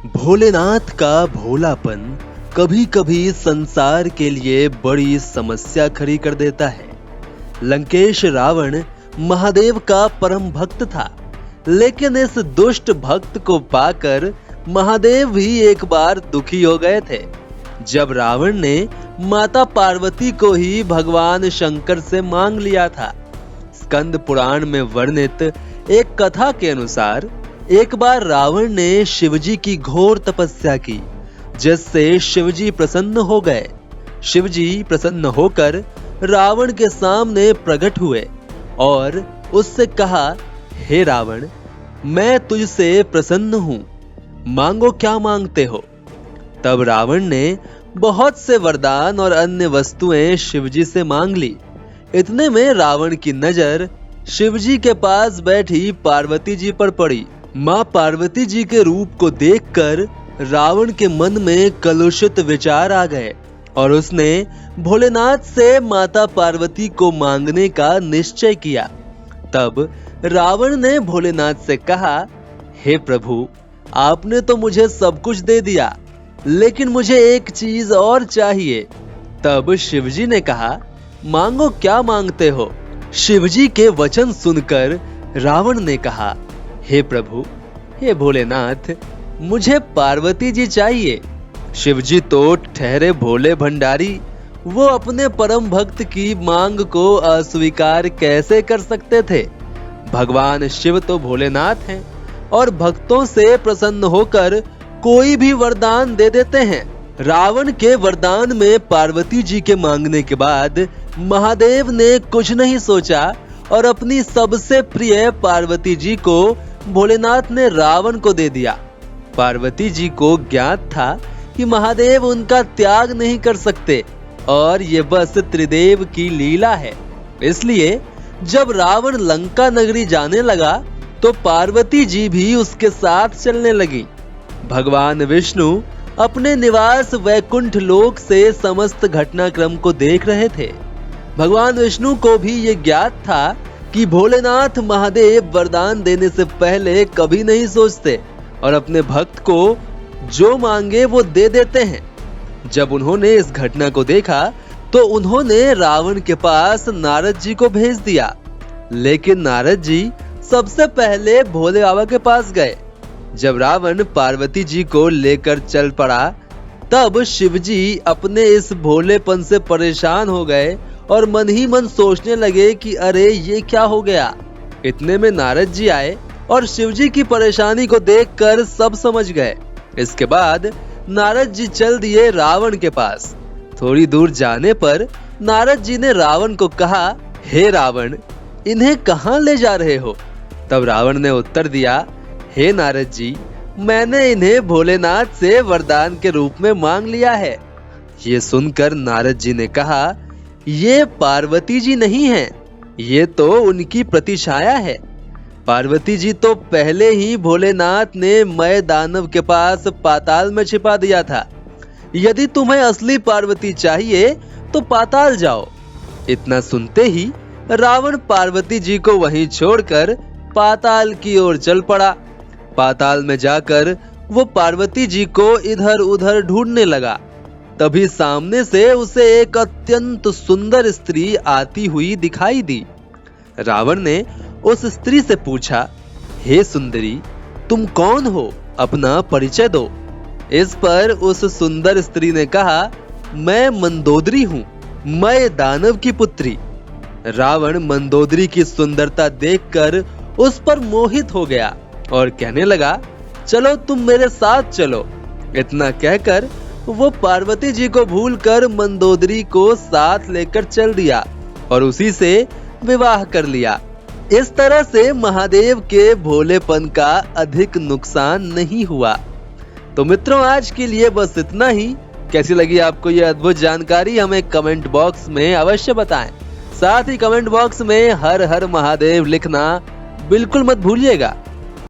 भोलेनाथ का भोलापन कभी कभी संसार के लिए बड़ी समस्या खड़ी कर देता है। लंकेश रावण महादेव का परम भक्त था, लेकिन इस दुष्ट भक्त को पाकर महादेव भी एक बार दुखी हो गए थे। जब रावण ने माता पार्वती को ही भगवान शंकर से मांग लिया था। स्कंद पुराण में वर्णित एक कथा के अनुसार एक बार रावण ने शिवजी की घोर तपस्या की, जिससे शिवजी प्रसन्न हो गए। शिवजी प्रसन्न होकर रावण के सामने प्रकट हुए और उससे कहा, हे रावण, मैं तुझसे प्रसन्न हूं, मांगो क्या मांगते हो। तब रावण ने बहुत से वरदान और अन्य वस्तुएं शिवजी से मांग ली। इतने में रावण की नजर शिवजी के पास बैठी पार्वती जी पर पड़ी। मां पार्वती जी के रूप को देखकर रावण के मन में कलुषित विचार आ गए और उसने भोलेनाथ से माता पार्वती को मांगने का निश्चय किया। तब रावण ने भोलेनाथ से कहा, हे प्रभु, आपने तो मुझे सब कुछ दे दिया, लेकिन मुझे एक चीज और चाहिए। तब शिवजी ने कहा, मांगो क्या मांगते हो। शिवजी के वचन सुनकर रावण ने कहा, हे प्रभु, हे भोलेनाथ, मुझे पार्वती जी चाहिए। शिवजी तो ठहरे भोले भंडारी, वो अपने परम भक्त की मांग को अस्वीकार कैसे कर सकते थे। भगवान शिव तो भोलेनाथ हैं और भक्तों से प्रसन्न होकर कोई भी वरदान दे देते हैं। रावण के वरदान में पार्वती जी के मांगने के बाद महादेव ने कुछ नहीं सोचा और अपनी सबसे प्रिय पार्वती जी को भोलेनाथ ने रावण को दे दिया। पार्वती जी को ज्ञात था कि महादेव उनका त्याग नहीं कर सकते और ये बस त्रिदेव की लीला है। इसलिए जब रावण लंका नगरी जाने लगा तो पार्वती जी भी उसके साथ चलने लगी। भगवान विष्णु अपने निवास वैकुंठ लोक से समस्त घटनाक्रम को देख रहे थे। भगवान विष्णु को भी ये ज्ञात था कि भोलेनाथ महादेव वरदान देने से पहले कभी नहीं सोचते और अपने भक्त को जो मांगे वो दे देते हैं। जब उन्होंने इस घटना को देखा तो उन्होंने रावण के पास नारद जी को भेज दिया, लेकिन नारद जी सबसे पहले भोले बाबा के पास गए। जब रावण पार्वती जी को लेकर चल पड़ा तब शिवजी अपने इस भोलेपन से परेशान हो गए और मन ही मन सोचने लगे कि अरे ये क्या हो गया। इतने में नारद जी आए और शिवजी की परेशानी को देखकर सब समझ गए। इसके बाद नारद जी चल दिए रावण के पास। थोड़ी दूर जाने पर नारद जी ने रावण को कहा, हे रावण, इन्हें कहाँ ले जा रहे हो। तब रावण ने उत्तर दिया, हे नारद जी, मैंने इन्हें भोलेनाथ से वरदान के रूप में मांग लिया है। ये सुनकर नारद जी ने कहा, ये पार्वती जी नहीं हैं, ये तो उनकी प्रतिछाया है। पार्वती जी तो पहले ही भोलेनाथ ने मय दानव के पास पाताल में छिपा दिया था। यदि तुम्हें असली पार्वती चाहिए तो पाताल जाओ। इतना सुनते ही रावण पार्वती जी को वहीं छोड़कर पाताल की ओर चल पड़ा। पाताल में जाकर वो पार्वती जी को इधर उधर ढूंढने लगा। तभी सामने से उसे एक अत्यंत सुंदर स्त्री आती हुई दिखाई दी। रावण ने उस स्त्री से पूछा, हे सुंदरी, तुम कौन हो, अपना परिचय दो। इस पर उस सुंदर स्त्री ने कहा, मैं मंदोदरी हूँ, मैं दानव की पुत्री। रावण मंदोदरी की सुंदरता देखकर उस पर मोहित हो गया और कहने लगा, चलो तुम मेरे साथ चलो। इतना कहकर वो पार्वती जी को भूलकर मंदोदरी को साथ लेकर चल दिया और उसी से विवाह कर लिया। इस तरह से महादेव के भोलेपन का अधिक नुकसान नहीं हुआ। तो मित्रों, आज के लिए बस इतना ही। कैसी लगी आपको ये अद्भुत जानकारी, हमें कमेंट बॉक्स में अवश्य बताएं। साथ ही कमेंट बॉक्स में हर हर महादेव लिखना बिल्कुल मत भूलिएगा।